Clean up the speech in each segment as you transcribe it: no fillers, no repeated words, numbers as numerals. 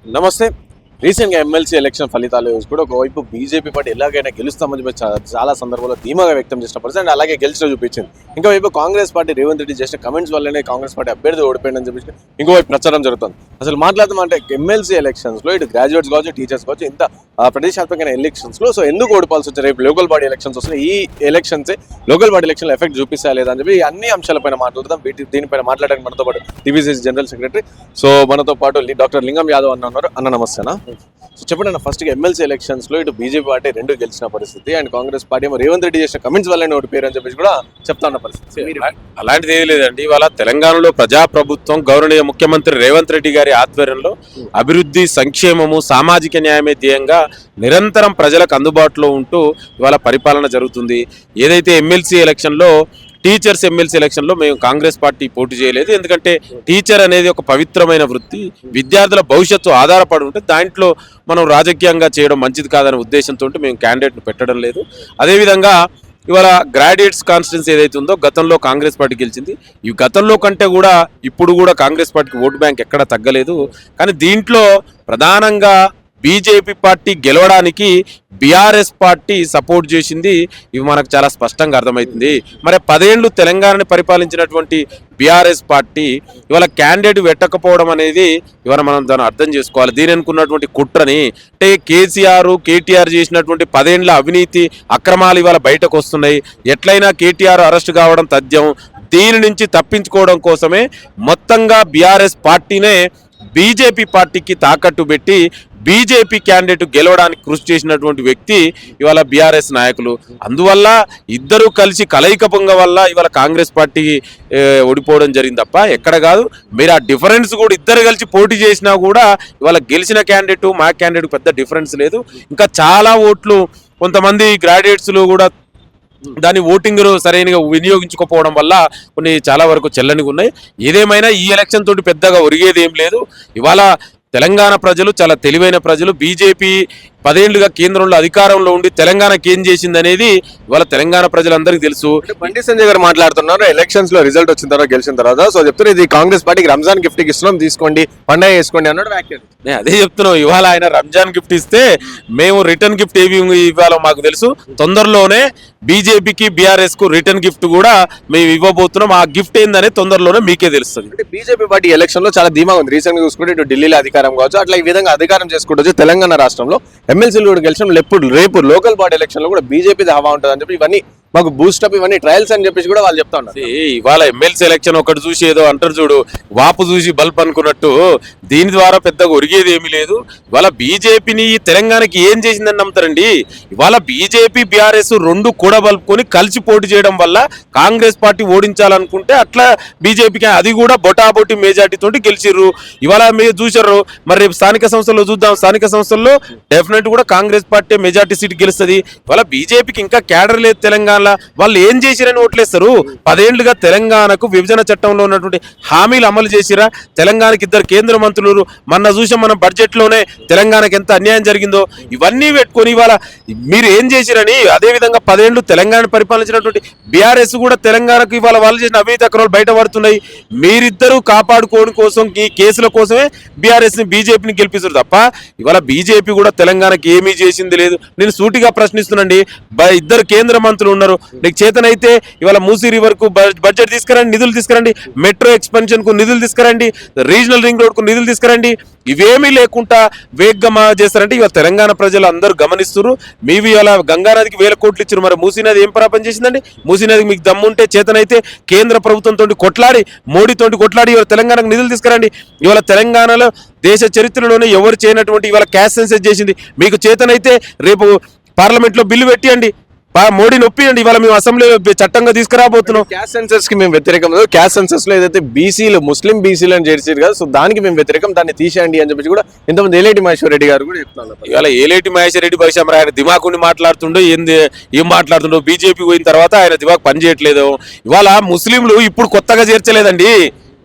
నమస్తే. రీసెంట్‌గా MLC election ఫలితాలు కూడా ఒకవైపు బీజేపీ పార్టీ ఎలాగైనా గెలుస్తామని చెప్పి చాలా సందర్భాల్లో ధీమాగా వ్యక్తం చేసిన పరిస్థితి అండ్ అలాగే గెలిచిన చూపించింది. ఇంకోవైపు కాంగ్రెస్ పార్టీ రేవంత్ రెడ్డి చేసిన కమెంట్స్ వల్లనే కాంగ్రెస్ పార్టీ అభ్యర్థి ఓడిపోయిందని చెప్పి ఇంకోవైపు ప్రచారం జరుగుతుంది. అసలు మాట్లాడదామంటే ఎమ్మెల్సీ ఎలక్షన్స్లో ఇటు గ్రాడ్యుయేట్స్ కావచ్చు, టీచర్స్ కావచ్చు, ఇంత ప్రదేశాత్మకమైన ఎలక్షన్స్లో సో ఎందుకు ఓడిపోవాల్సి వచ్చారు? రేపు లోకల్ బాడీ ఎలక్షన్స్ వస్తున్నాయి. ఈ ఎలక్షన్సే లోకల్ బాడీ ఎలక్షన్లో ఎఫెక్ట్ చూపిస్తా లేదా అని చెప్పి అన్ని అంశాలపైన మాట్లాడదాం. దీనిపైన మాట్లాడడానికి మనతో పాటు టీవీసీసీ జనరల్ సెక్రటరీ సో మనతో పాటు డాక్టర్ లింగం యాదవ్ అన్న ఉన్నారు. అన్న నమస్తేనా. సో చెప్పండి అన్న, ఫస్ట్ ఎమ్మెల్సీ ఎలక్షన్స్ లో ఇటు బీజేపీ పార్టీ రెండు గెలిచిన పరిస్థితి అండ్ కాంగ్రెస్ పార్టీ ఏమో రేవంత్ రెడ్డి చేసిన కమెంట్స్ వల్లనే ఓడిపోయారు అని చెప్పేసి కూడా చెప్తా ఉన్న పరిస్థితి. అలాంటిది ఏమీ లేదండి. ఇవాళ తెలంగాణలో ప్రజాప్రభుత్వం గౌరవనీయ ముఖ్యమంత్రి రేవంత్ రెడ్డి గారి ఆధ్వర్యంలో అభివృద్ధి, సంక్షేమము, సామాజిక న్యాయమే ధ్యేయంగా నిరంతరం ప్రజలకు అందుబాటులో ఉంటూ ఇవాళ పరిపాలన జరుగుతుంది. ఏదైతే ఎమ్మెల్సీ ఎలక్షన్లో టీచర్స్ ఎమ్మెల్సీ ఎలక్షన్లో మేము కాంగ్రెస్ పార్టీ పోటీ చేయలేదు. ఎందుకంటే టీచర్ అనేది ఒక పవిత్రమైన వృత్తి, విద్యార్థుల భవిష్యత్తు ఆధారపడి ఉంటే దాంట్లో మనం రాజకీయంగా చేయడం మంచిది కాదనే ఉద్దేశంతో మేము క్యాండిడేట్ను పెట్టడం లేదు. అదేవిధంగా ఇవాళ గ్రాడ్యుయేట్స్ కాన్స్టిట్యున్సీ ఏదైతే ఉందో గతంలో కాంగ్రెస్ పార్టీ గెలిచింది. ఈ గతంలో కంటే కూడా ఇప్పుడు కూడా కాంగ్రెస్ పార్టీకి ఓటు బ్యాంక్ ఎక్కడా తగ్గలేదు. కానీ దీంట్లో ప్రధానంగా బీజేపీ పార్టీ గెలవడానికి బీఆర్ఎస్ పార్టీ సపోర్ట్ చేసింది. ఇవి మనకు చాలా స్పష్టంగా అర్థమవుతుంది. మరి 10 ఏళ్ళు తెలంగాణని పరిపాలించినటువంటి బీఆర్ఎస్ పార్టీ ఇవాళ క్యాండిడేట్ పెట్టకపోవడం అనేది ఇవాళ మనం దాన్ని అర్థం చేసుకోవాలి. దీని అనుకున్నటువంటి కుట్రని అంటే కేటీఆర్ చేసినటువంటి 10 ఏళ్ళ అవినీతి అక్రమాలు ఇవాళ బయటకు వస్తున్నాయి. ఎట్లయినా కేటీఆర్ అరెస్ట్ కావడం తథ్యం. దీని నుంచి తప్పించుకోవడం కోసమే మొత్తంగా బీఆర్ఎస్ పార్టీనే బీజేపీ పార్టీకి తాకట్టు పెట్టి బీజేపీ క్యాండిడేట్ గెలవడానికి కృషి చేసినటువంటి వ్యక్తి ఇవాళ బీఆర్ఎస్ నాయకులు. అందువల్ల ఇద్దరు కలిసి కలయికపంగ వల్ల ఇవాళ కాంగ్రెస్ పార్టీ ఓడిపోవడం జరిగింది తప్ప ఎక్కడ కాదు. మీరు ఆ డిఫరెన్స్ కూడా ఇద్దరు కలిసి పోటీ చేసినా కూడా ఇవాళ గెలిచిన క్యాండిడేట్ మా క్యాండిడేట్ పెద్ద డిఫరెన్స్ లేదు. ఇంకా చాలా ఓట్లు కొంతమంది గ్రాడ్యుయేట్స్లు కూడా దాని ఓటింగ్ సరైనగా వినియోగించుకోకపోవడం వల్ల కొన్ని చాలా వరకు చెల్లనిగా ఉన్నాయి. ఏదేమైనా ఈ ఎలక్షన్ తోటి పెద్దగా ఒరిగేది ఏం లేదు. ఇవాళ తెలంగాణ ప్రజలు చాలా తెలివైన ప్రజలు. బీజేపీ 10 ఏళ్లుగా కేంద్రంలో అధికారంలో ఉండి తెలంగాణకి ఏం చేసింది అనేది ఇవాళ తెలంగాణ ప్రజలందరికీ తెలుసు. బండి సంజయ్ గారు మాట్లాడుతున్నారు ఎలక్షన్స్ లో రిజల్ట్ వచ్చిన తర్వాత గెలిచిన తర్వాత సో చెప్తున్నారు ఇది కాంగ్రెస్ పార్టీకి రంజాన్ గిఫ్ట్ ఇస్తున్నాం, తీసుకోండి, పండగ చేసుకోండి అన్నాడు. నేను అదే చెప్తున్నాం. ఇవాళ ఆయన రంజాన్ గిఫ్ట్ ఇస్తే మేము రిటర్న్ గిఫ్ట్ ఏవి ఇవ్వాలో మాకు తెలుసు. తొందరలోనే బీజేపీకి బీఆర్ఎస్ కు రిటర్న్ గిఫ్ట్ కూడా మేము ఇవ్వబోతున్నాం. ఆ గిఫ్ట్ ఏందనే తొందరలోనే మీకే తెలుస్తుంది. అంటే బీజేపీ పార్టీ ఎలక్షన్ లో చాలా ధీమా ఉంది. రీసెంట్ గా చూసుకుంటే ఇటు ఢిల్లీలో అధికారం కావచ్చు, అట్లా ఈ విధంగా అధికారం చేసుకుంటూ తెలంగాణ రాష్ట్రంలో ఎమ్మెల్సీలు కూడా గెలిచిన రేపు లోకల్ బాడీ ఎలక్షన్ లో కూడా బీజేపీ హవా ఉంటుంది అని చెప్పి ఇవన్నీ మాకు బూస్టప్, ఇవన్నీ ట్రయల్స్ అని చెప్పేసి కూడా వాళ్ళు చెప్తా ఉన్నారు. ఇవాళ ఎమ్మెల్సీ ఎలక్షన్ ఒకటి చూసి ఏదో అంటారు చూడు, వాపు చూసి బల్బ్ అనుకున్నట్టు దీని ద్వారా పెద్దగా ఒరిగేది ఏమీ లేదు. ఇవాళ బీజేపీని తెలంగాణకి ఏం చేసిందని నమ్ముతారండి? ఇవాళ బీజేపీ బీఆర్ఎస్ రెండు కూడా బలుపుకొని కలిసి పోటీ చేయడం వల్ల కాంగ్రెస్ పార్టీ ఓడించాలనుకుంటే అట్లా బీజేపీకి అది కూడా బొటాబొటి మెజార్టీతో గెలిచిర్రు. ఇవాళ మీరు చూసారు. మరి రేపు స్థానిక సంస్థల్లో చూద్దాం. స్థానిక సంస్థల్లో డెఫినెట్ కూడా కాంగ్రెస్ పార్టీ మెజార్టీ సీట్ గెలుస్తుంది. ఇవాళ బీజేపీకి ఇంకా క్యాడర్ లేదు తెలంగాణ. వాళ్ళు ఏం చేసిరని ఓట్లేస్తారు? 10 ఏళ్లుగా తెలంగాణకు విభజన చట్టంలో ఉన్నటువంటి హామీలు అమలు చేసిరా? తెలంగాణకి 2 కేంద్ర మంత్రులు మొన్న చూసాం మనం బడ్జెట్ లోనే తెలంగాణకి ఎంత అన్యాయం జరిగిందో. ఇవన్నీ పెట్టుకొని ఇవాళ మీరు ఏం చేసిరని అదే విధంగా 10 ఏళ్లు తెలంగాణ పరిపాలించినటువంటి బీఆర్ఎస్ కూడా తెలంగాణకు ఇవాళ వాళ్ళు చేసిన అవినీతి అక్రమాలు బయట పడుతున్నాయి. మీరిద్దరూ కాపాడుకోవడం కోసం ఈ కేసుల కోసమే బీఆర్ఎస్ ని బీజేపీని గెలిపిస్తారు తప్ప ఇవాళ బీజేపీ కూడా తెలంగాణకు ఏమీ చేసింది లేదు. నేను సూటిగా ప్రశ్నిస్తున్నాండి. 2 కేంద్ర మంత్రులు ఉన్నారు. నీకు చేతనైతే ఇవాళ మూసీ రివర్ కు బడ్జెట్ తీసుకురండి, నిధులు తీసుకురండి. మెట్రో ఎక్స్పెన్షన్ కు నిధులు తీసుకురండి. రీజనల్ రింగ్ రోడ్ కు నిధులు తీసుకురండి. ఇవేమీ లేకుండా వేగమా చేస్తారంటే ఇవాళ తెలంగాణ ప్రజలు అందరూ గమనిస్తున్నారు. మీవి ఇలా గంగానదికి 1000 కోట్లు ఇచ్చారు. మరి మూసీ నది ఏం పాపం చేసిందండి? మూసీ నదికి మీకు దమ్ముంటే చేతనైతే కేంద్ర ప్రభుత్వంతో కొట్లాడి, మోడీతో కొట్లాడి ఇవాళ తెలంగాణకు నిధులు తీసుకురండి. ఇవాళ తెలంగాణలో దేశ చరిత్రలోనే ఎవరు చేయనటువంటి ఇవాళ క్యాష్ సెన్సస్ చేసింది. మీకు చేతనైతే రేపు పార్లమెంట్ లో బిల్లు పెట్టియండి, మోడీని ఒప్పియండి. ఇవాళ మేము అసెంబ్లీలో చట్టంగా తీసుకురాబోతున్నాం. క్యాస్ట్ సెన్సస్ కి మేము వ్యతిరేకం. క్యాస్ట్ సెన్సస్ లో ఏదైతే బీసీలు ముస్లిం బీసీలు అని చేసారు కదా, సో దానికి మేము వ్యతిరేకం, దాన్ని తీసేయండి అని చెప్పి కూడా ఇంతమంది ఏలేటి మహేశ్వర్ రెడ్డి గారు కూడా చెప్తున్నారు. ఇవాళ ఏలేటి మహేశ్వర్ రెడ్డి భాష మరి ఆయన దిమాకుని మాట్లాడుతుండో ఏం మాట్లాడుతుండో. బీజేపీ పోయిన తర్వాత ఆయన దిమాకు పనిచేయట్లేదు. ఇవాళ ముస్లింలు ఇప్పుడు కొత్తగా చేర్చలేదండి.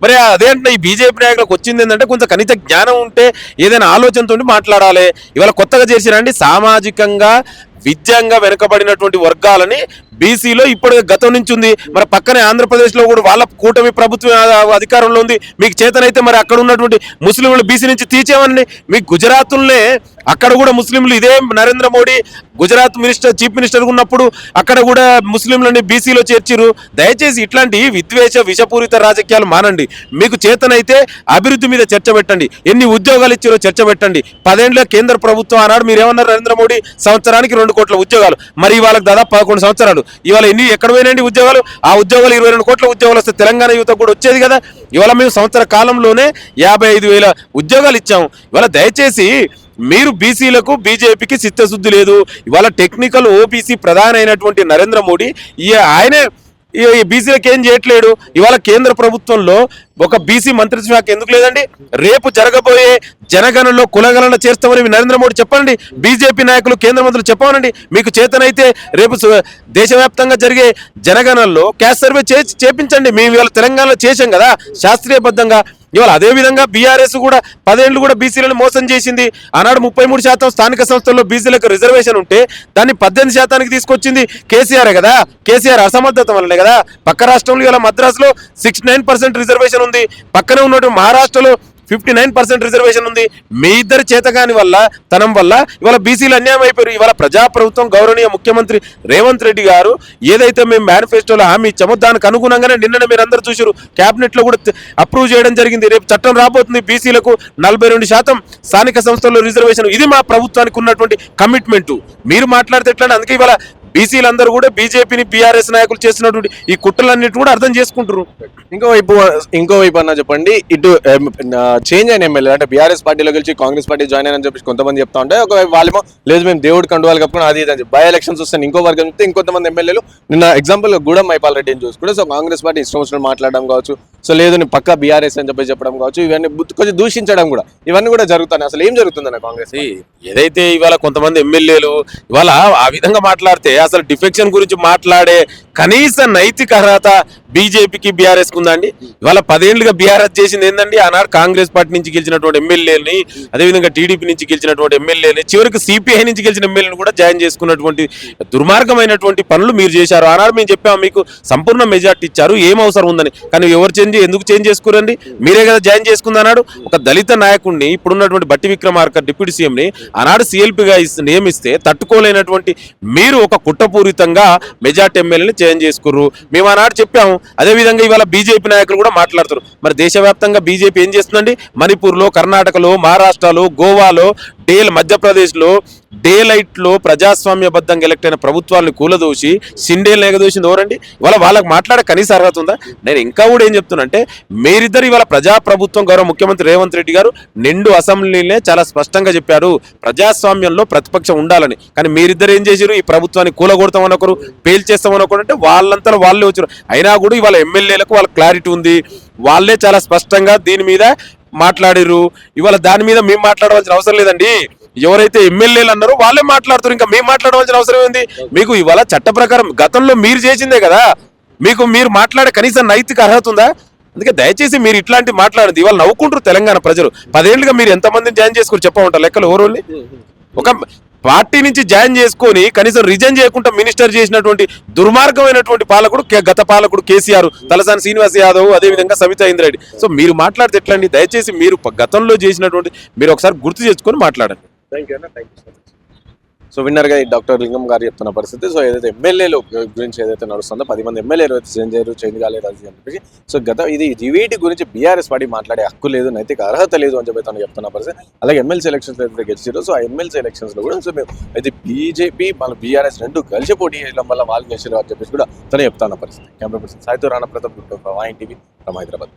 మరి అదేంటే ఈ బీజేపీ నాయకులకు వచ్చింది ఏంటంటే కొంచెం కనీస జ్ఞానం ఉంటే ఏదైనా ఆలోచనతో మాట్లాడాలి. ఇవాళ కొత్తగా చేసిరండి. సామాజికంగా విద్యాంగా వెనుకబడినటువంటి వర్గాలని బీసీలో ఇప్పుడు గతం నుంచి ఉంది. మరి పక్కనే ఆంధ్రప్రదేశ్లో కూడా వాళ్ళ కూటమి ప్రభుత్వం అధికారంలో ఉంది. మీకు చేతనైతే మరి అక్కడ ఉన్నటువంటి ముస్లింలు బీసీ నుంచి తీర్చేమని మీకు గుజరాత్లోనే అక్కడ కూడా ముస్లింలు ఇదే నరేంద్ర మోడీ గుజరాత్ చీఫ్ మినిస్టర్ ఉన్నప్పుడు అక్కడ కూడా ముస్లింలని బీసీలో చేర్చిరు. దయచేసి ఇట్లాంటి విద్వేష విషపూరిత రాజకీయాలు మానండి. మీకు చేతనైతే అభివృద్ధి మీద చర్చ పెట్టండి, ఎన్ని ఉద్యోగాలు ఇచ్చారో చర్చ పెట్టండి. 10 ఏళ్ల కేంద్ర ప్రభుత్వం అన్నాడు, మీరు ఏమన్నారు నరేంద్ర మోడీ సంవత్సరానికి 2 కోట్ల ఉద్యోగాలు, మరి వాళ్ళకి దాదాపు 11 సంవత్సరాలు. ఇవాళ ఎక్కడ పోయినండి ఉద్యోగాలు? ఆ ఉద్యోగాలు 22 కోట్ల ఉద్యోగాలు వస్తే తెలంగాణ యువతకు కూడా వచ్చేది కదా. ఇవాళ మేము సంవత్సర కాలంలోనే 55,000 ఉద్యోగాలు ఇచ్చాం. ఇవాళ దయచేసి మీరు బీసీలకు బీజేపీకి చిత్తశుద్ధి లేదు. ఇవాళ టెక్నికల్ ఓబీసీ ప్రధాన అయినటువంటి నరేంద్ర మోడీ ఆయనే ఈ బీసీలకు ఏం చేయట్లేడు. ఇవాళ కేంద్ర ప్రభుత్వంలో ఒక బీసీ మంత్రిత్వ శాఖ ఎందుకు లేదండి? రేపు జరగబోయే జనగణనలో కులగణన చేస్తామని నరేంద్ర మోడీ చెప్పండి, బీజేపీ నాయకులు కేంద్ర మంత్రులు చెప్పమనండి. మీకు చేతనైతే రేపు దేశవ్యాప్తంగా జరిగే జనగణనలో క్యాస్ట్ సర్వే చేపించండి. మేము ఇవాళ తెలంగాణలో చేసాం కదా శాస్త్రీయబద్ధంగా. ఇవాళ అదే విధంగా బీఆర్ఎస్ కూడా 10 ఏళ్ళు కూడా బీసీలను మోసం చేసింది. ఆనాడు 33% స్థానిక సంస్థల్లో బీసీలకు రిజర్వేషన్ ఉంటే దాన్ని 18% తీసుకొచ్చింది కేసీఆర్ కదా. కేసీఆర్ అసమర్థత వల్లనే కదా. పక్క రాష్ట్రంలో ఇవాళ మద్రాసులో 69% రిజర్వేషన్ ఉంది, పక్కనే ఉన్నటువంటి మహారాష్ట్రలో 59% రిజర్వేషన్ ఉంది. మీ ఇద్దరి చేతగాని వల్ల తనం వల్ల ఇవాళ బీసీలు అన్యాయం అయిపోయారు. ఇవాళ ప్రజాప్రభుత్వం గౌరవనీయ ముఖ్యమంత్రి రేవంత్ రెడ్డి గారు ఏదైతే మేము మేనిఫెస్టోలో హామీ ఇచ్చామో దానికి అనుగుణంగానే నిన్ననే మీరు అందరూ చూసారు, క్యాబినెట్ లో కూడా అప్రూవ్ చేయడం జరిగింది. రేపు చట్టం రాబోతుంది, బీసీలకు 42% స్థానిక సంస్థల్లో రిజర్వేషన్. ఇది మా ప్రభుత్వానికి ఉన్నటువంటి కమిట్మెంట్. మీరు మాట్లాడితే ఎట్లా? అందుకే ఇవాళ బీసీలందరూ కూడా బీజేపీని బీఆర్ఎస్ నాయకులు చేస్తున్నటువంటి ఈ కుట్రలన్నిటి కూడా అర్థం చేసుకుంటారు. ఇంకోవైపు అన్న చెప్పండి, ఇటు చేంజ్ అయిన ఎమ్మెల్యే అంటే బీఆర్ఎస్ పార్టీలో గెలిచి కాంగ్రెస్ పార్టీ జాయిన్ అయినని చెప్పి కొంతమంది చెప్తా ఉంటే, ఒకవైపు వాళ్ళేమో లేదు మేము దేవుడు కండువాలు కప్పుకుని అది ఇది అని చెప్పి బై ఎలక్షన్స్ వస్తే ఇంకో వర్గం చెప్తే ఇంకొంతమంది ఎమ్మెల్యేలు నిన్న ఎగ్జాంపుల్ గూడెం మైపాల్ రెడ్డిని చూసుకుంటే సో కాంగ్రెస్ పార్టీ ఇష్టం వచ్చినట్టు మాట్లాడడం కావచ్చు, సో లేదు నేను పక్కా బీఆర్ఎస్ అని చెప్పి చెప్పడం కావచ్చు, ఇవన్నీ కొంచెం దూషించడం కూడా ఇవన్నీ కూడా జరుగుతాయి. అసలు ఏం జరుగుతుందన్న కాంగ్రెస్? ఏదైతే ఇవాళ కొంతమంది ఎమ్మెల్యేలు ఇవాళ ఆ విధంగా మాట్లాడితే అసలు డిఫెక్షన్ గురించి మాట్లాడే కనీస నైతిక అర్హత బీజేపీకి బీఆర్ఎస్ ఉందండి. ఇవాళ 10 ఏళ్లుగా బీఆర్ఎస్ చేసింది ఏంటండి? ఆనాడు కాంగ్రెస్ పార్టీ నుంచి గెలిచినటువంటి ఎమ్మెల్యేని, అదేవిధంగా టీడీపీ నుంచి గెలిచినటువంటి ఎమ్మెల్యేని, చివరికి సిపిఐ నుంచి గెలిచిన ఎమ్మెల్యేని కూడా జాయిన్ చేసుకున్నటువంటి దుర్మార్గమైనటువంటి పనులు మీరు చేశారు. ఆనాడు మేము చెప్పాము మీకు సంపూర్ణ మెజార్టీ ఇచ్చారు, ఏం అవసరం ఉందని. కానీ ఎవరు ఎందుకు చేంజ్ చేసుకురండి? మీరే కదా జాయిన్ చేసుకుంది. అన్నాడు ఒక దళిత నాయకుడిని, ఇప్పుడున్నటువంటి బట్టి విక్రమార్క డిప్యూటీ సీఎంని ఆనాడు సిఎల్పిగా నియమిస్తే తట్టుకోలేనటువంటి మీరు ఒక కుట్రపూరితంగా మెజార్టీ ఎమ్మెల్యేని చేంజ్ చేసుకుర్రు. మేము ఆనాడు చెప్పాము. అదేవిధంగా ఇవాళ బీజేపీ నాయకులు కూడా మాట్లాడుతారు. మరి దేశవ్యాప్తంగా బీజేపీ ఏం చేస్తుందండి? మణిపూర్లో, కర్ణాటకలో, మహారాష్ట్రలో, గోవాలో, మధ్యప్రదేశ్లో డే లైట్లో ప్రజాస్వామ్యబద్ధంగా ఎలక్ట్ అయిన ప్రభుత్వాలను కూలదోసి సిండేలు ఎగదోసింది ఎవరండి? ఇవాళ వాళ్ళకి మాట్లాడే కనీస అర్హత ఉందా? నేను ఇంకా కూడా ఏం చెప్తున్నంటే, మీరిద్దరు ఇవాళ ప్రజాప్రభుత్వం గౌరవ ముఖ్యమంత్రి రేవంత్ రెడ్డి గారు నిండు అసెంబ్లీనే చాలా స్పష్టంగా చెప్పారు ప్రజాస్వామ్యంలో ప్రతిపక్షం ఉండాలని. కానీ మీరిద్దరు ఏం చేశారు? ఈ ప్రభుత్వాన్ని కూలగొడతామని ఒకరు, పేల్చేస్తామని ఒకరు అంటే వాళ్ళంతా వాళ్ళే వచ్చారు. అయినా కూడా ఇవాళ ఎమ్మెల్యేలకు వాళ్ళ క్లారిటీ ఉంది, వాళ్ళే చాలా స్పష్టంగా దీని మీద మాట్లాడారు. ఇవాళ దాని మీద మేము మాట్లాడవలసిన అవసరం లేదండి. ఎవరైతే ఎమ్మెల్యేలు అన్నారో వాళ్ళే మాట్లాడుతారు, ఇంకా మేము మాట్లాడవలసిన అవసరం ఏంది? మీకు ఇవాళ చట్ట ప్రకారం గతంలో మీరు చేసిందే కదా, మీరు మాట్లాడే కనీసం నైతిక అర్హత ఉందా? అందుకే దయచేసి మీరు ఇట్లాంటి మాట్లాడింది ఇవాళ నవ్వుకుంటారు తెలంగాణ ప్రజలు. 10 ఏళ్ళుగా మీరు ఎంతమందిని జాయిన్ చేసుకుని చెప్పమంటారు లెక్కలు? ఎవరోని ఒక పార్టీ నుంచి జాయిన్ చేసుకొని కనీసం రిజైన్ చేయకుండా మినిస్టర్ చేసినటువంటి దుర్మార్గమైనటువంటి పాలకుడు గత పాలకుడు కేసీఆర్, తలసాని శ్రీనివాస్ యాదవ్, అదేవిధంగా సవితా ఇంద్రారెడ్డి. సో మీరు మాట్లాడితే ఎట్లండి? దయచేసి మీరు గతంలో చేసినటువంటి మీరు ఒకసారి గుర్తు చేసుకొని మాట్లాడండి. సో విన్నర్గా డాక్టర్ లింగం గారు చెప్తున్న పరిస్థితి. సో ఏదైతే ఎమ్మెల్యేలు గురించి ఏదైతే నడుస్తుందో 10 మంది ఎమ్మెల్యేలు అయితే చేంజ్ కాలేదు అని చెప్పేసి, సో వీటి గురించి బీఆర్ఎస్ పార్టీ మాట్లాడే హక్కు లేదు, నైతిక అర్హత లేదు అని చెప్పి తను చెప్తున్న పరిస్థితి. అలాగే ఎమ్మెల్సీ ఎలక్షన్స్ అయితే గెలిచారు. సో ఆ ఎమ్మెల్సీ ఎలక్షన్స్ లో కూడా సో మేము అయితే బీజేపీ మన బీఆర్ఎస్ రెండు కలిసి పోటీ చేయడం వల్ల వాళ్ళు గెలిచారు అని చెప్పేసి కూడా తను చెప్తున్న పరిస్థితి. కెమెరా పర్సన్ సాయితో రాణా ప్రతాప్, టీవీ, హైదరాబాద్.